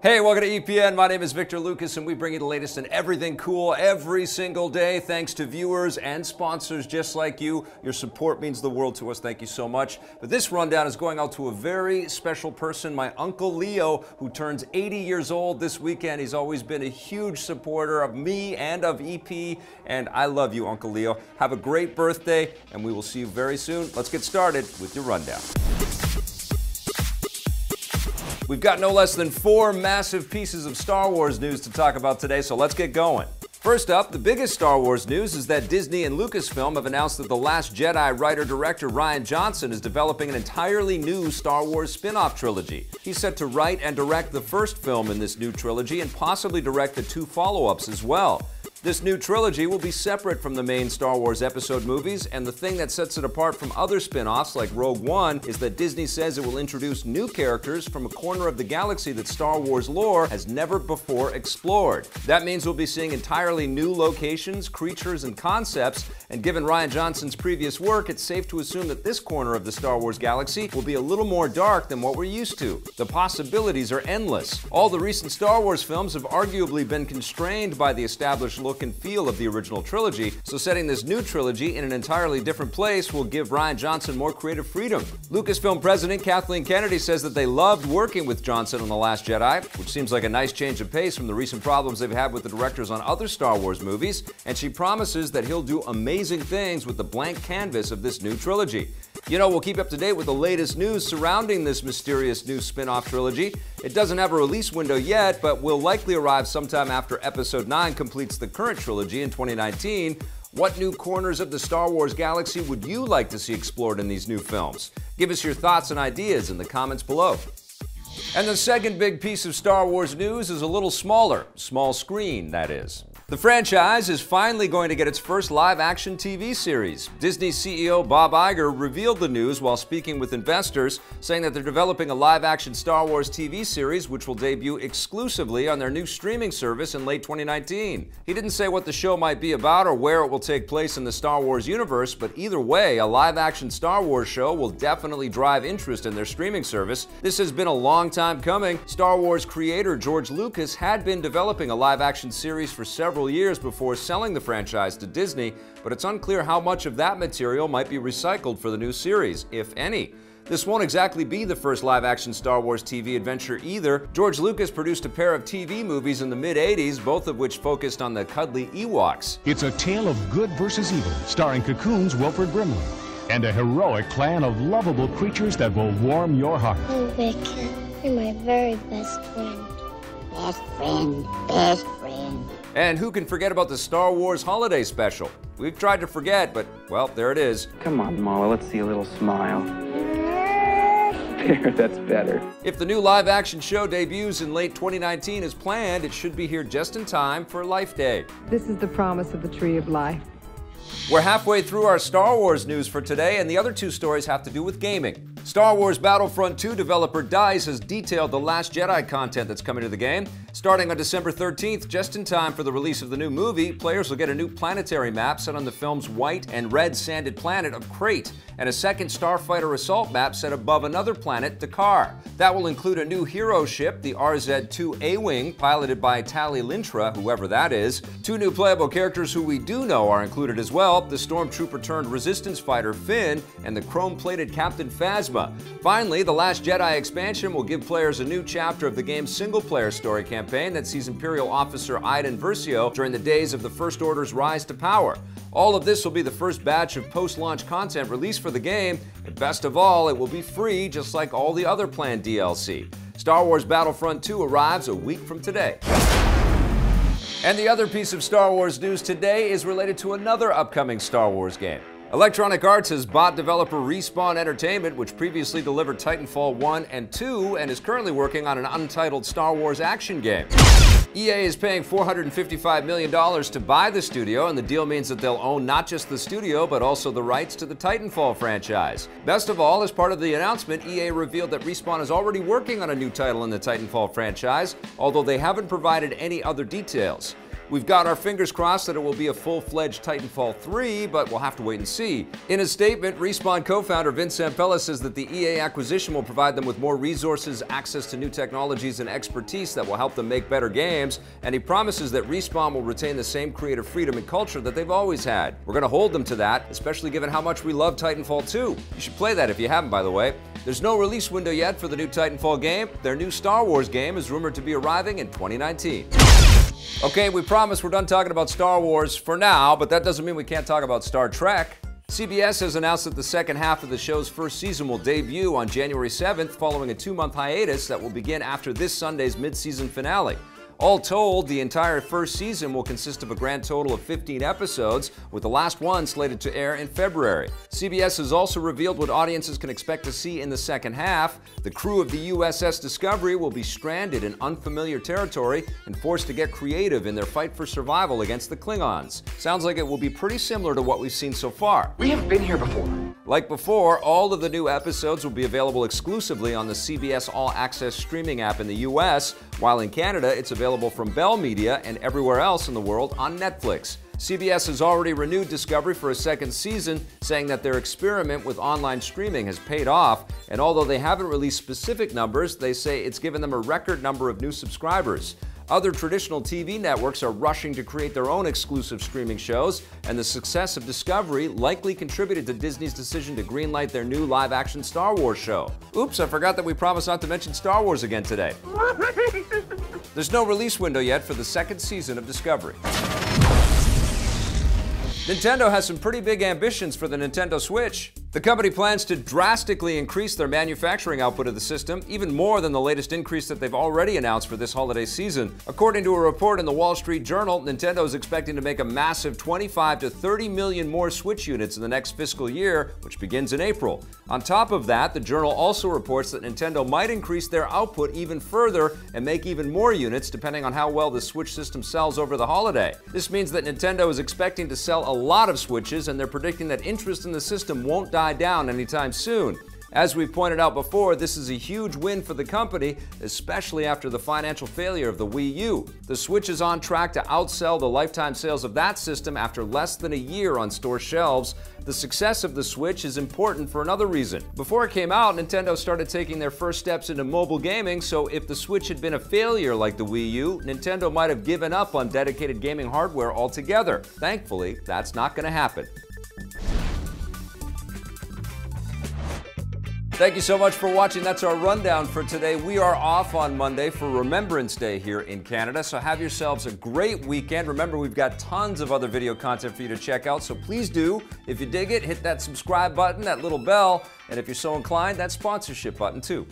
Hey, welcome to EPN. My name is Victor Lucas, and we bring you the latest in everything cool every single day, thanks to viewers and sponsors just like you. Your support means the world to us. Thank you so much. But this rundown is going out to a very special person, my Uncle Leo, who turns 80 years old this weekend. He's always been a huge supporter of me and of EP, and I love you, Uncle Leo. Have a great birthday, and we will see you very soon. Let's get started with your rundown. We've got no less than 4 massive pieces of Star Wars news to talk about today, so let's get going. First up, the biggest Star Wars news is that Disney and Lucasfilm have announced that The Last Jedi writer-director Rian Johnson is developing an entirely new Star Wars spin-off trilogy. He's set to write and direct the first film in this new trilogy and possibly direct the 2 follow-ups as well. This new trilogy will be separate from the main Star Wars episode movies, and the thing that sets it apart from other spin-offs like Rogue One is that Disney says it will introduce new characters from a corner of the galaxy that Star Wars lore has never before explored. That means we'll be seeing entirely new locations, creatures, and concepts, and given Rian Johnson's previous work, it's safe to assume that this corner of the Star Wars galaxy will be a little more dark than what we're used to. The possibilities are endless. All the recent Star Wars films have arguably been constrained by the established look and feel of the original trilogy, so setting this new trilogy in an entirely different place will give Rian Johnson more creative freedom. Lucasfilm president Kathleen Kennedy says that they loved working with Johnson on The Last Jedi, which seems like a nice change of pace from the recent problems they've had with the directors on other Star Wars movies, and she promises that he'll do amazing things with the blank canvas of this new trilogy. You know, we'll keep up to date with the latest news surrounding this mysterious new spin-off trilogy. It doesn't have a release window yet, but will likely arrive sometime after Episode 9 completes the current trilogy in 2019. What new corners of the Star Wars galaxy would you like to see explored in these new films? Give us your thoughts and ideas in the comments below. And the second big piece of Star Wars news is a little smaller, small screen, that is. The franchise is finally going to get its first live-action TV series. Disney CEO Bob Iger revealed the news while speaking with investors, saying that they're developing a live-action Star Wars TV series which will debut exclusively on their new streaming service in late 2019. He didn't say what the show might be about or where it will take place in the Star Wars universe, but either way, a live-action Star Wars show will definitely drive interest in their streaming service. This has been a long time coming. Star Wars creator George Lucas had been developing a live-action series for several years before selling the franchise to Disney, but it's unclear how much of that material might be recycled for the new series, if any. This won't exactly be the first live-action Star Wars TV adventure either. George Lucas produced a pair of TV movies in the mid-'80s, both of which focused on the cuddly Ewoks. It's a tale of good versus evil, starring Cocoon's Wilford Brimley, and a heroic clan of lovable creatures that will warm your heart. Oh, Vic, you're my very best friend. Best friend, best friend. And who can forget about the Star Wars Holiday Special? We've tried to forget, but, well, there it is. Come on, Mala, let's see a little smile. There, that's better. If the new live-action show debuts in late 2019 as planned, it should be here just in time for Life Day. This is the promise of the Tree of Life. We're halfway through our Star Wars news for today, and the other 2 stories have to do with gaming. Star Wars Battlefront 2 developer DICE has detailed the Last Jedi content that's coming to the game. Starting on December 13th, just in time for the release of the new movie, players will get a new planetary map set on the film's white and red sanded planet of Crate, and a second Starfighter assault map set above another planet, Dakar. That will include a new hero ship, the RZ-2 A-Wing, piloted by Tali Lintra, whoever that is. 2 new playable characters who we do know are included as well, the Stormtrooper-turned Resistance fighter Finn, and the chrome-plated Captain Phasma. Finally, the Last Jedi expansion will give players a new chapter of the game's single-player story campaign that sees Imperial officer Iden Versio during the days of the First Order's rise to power. All of this will be the first batch of post-launch content released for the game, and best of all, it will be free just like all the other planned DLC. Star Wars Battlefront 2 arrives a week from today. And the other piece of Star Wars news today is related to another upcoming Star Wars game. Electronic Arts has bought developer Respawn Entertainment, which previously delivered Titanfall 1 and 2 and is currently working on an untitled Star Wars action game. EA is paying $455 million to buy the studio, and the deal means that they'll own not just the studio, but also the rights to the Titanfall franchise. Best of all, as part of the announcement, EA revealed that Respawn is already working on a new title in the Titanfall franchise, although they haven't provided any other details. We've got our fingers crossed that it will be a full-fledged Titanfall 3, but we'll have to wait and see. In a statement, Respawn co-founder Vince Zampella says that the EA acquisition will provide them with more resources, access to new technologies, and expertise that will help them make better games, and he promises that Respawn will retain the same creative freedom and culture that they've always had. We're going to hold them to that, especially given how much we love Titanfall 2. You should play that if you haven't, by the way. There's no release window yet for the new Titanfall game. Their new Star Wars game is rumored to be arriving in 2019. Okay, we promise we're done talking about Star Wars for now, but that doesn't mean we can't talk about Star Trek. CBS has announced that the second half of the show's first season will debut on January 7th, following a 2-month hiatus that will begin after this Sunday's mid-season finale. All told, the entire first season will consist of a grand total of 15 episodes, with the last one slated to air in February. CBS has also revealed what audiences can expect to see in the second half. The crew of the USS Discovery will be stranded in unfamiliar territory and forced to get creative in their fight for survival against the Klingons. Sounds like it will be pretty similar to what we've seen so far. We have been here before. Like before, all of the new episodes will be available exclusively on the CBS All Access streaming app in the US, while in Canada it's available from Bell Media and everywhere else in the world on Netflix. CBS has already renewed Discovery for a second season, saying that their experiment with online streaming has paid off, and although they haven't released specific numbers, they say it's given them a record number of new subscribers. Other traditional TV networks are rushing to create their own exclusive streaming shows, and the success of Discovery likely contributed to Disney's decision to greenlight their new live-action Star Wars show. Oops, I forgot that we promised not to mention Star Wars again today. There's no release window yet for the second season of Discovery. Nintendo has some pretty big ambitions for the Nintendo Switch. The company plans to drastically increase their manufacturing output of the system, even more than the latest increase that they've already announced for this holiday season. According to a report in the Wall Street Journal, Nintendo is expecting to make a massive 25 to 30 million more Switch units in the next fiscal year, which begins in April. On top of that, the Journal also reports that Nintendo might increase their output even further and make even more units depending on how well the Switch system sells over the holiday. This means that Nintendo is expecting to sell a lot of Switches, and they're predicting that interest in the system won't die down anytime soon. As we pointed out before, this is a huge win for the company, especially after the financial failure of the Wii U. The Switch is on track to outsell the lifetime sales of that system after less than a year on store shelves. The success of the Switch is important for another reason. Before it came out, Nintendo started taking their first steps into mobile gaming, so if the Switch had been a failure like the Wii U, Nintendo might have given up on dedicated gaming hardware altogether. Thankfully, that's not going to happen. Thank you so much for watching. That's our rundown for today. We are off on Monday for Remembrance Day here in Canada, so have yourselves a great weekend. Remember, we've got tons of other video content for you to check out, so please do. If you dig it, hit that subscribe button, that little bell, and if you're so inclined, that sponsorship button too.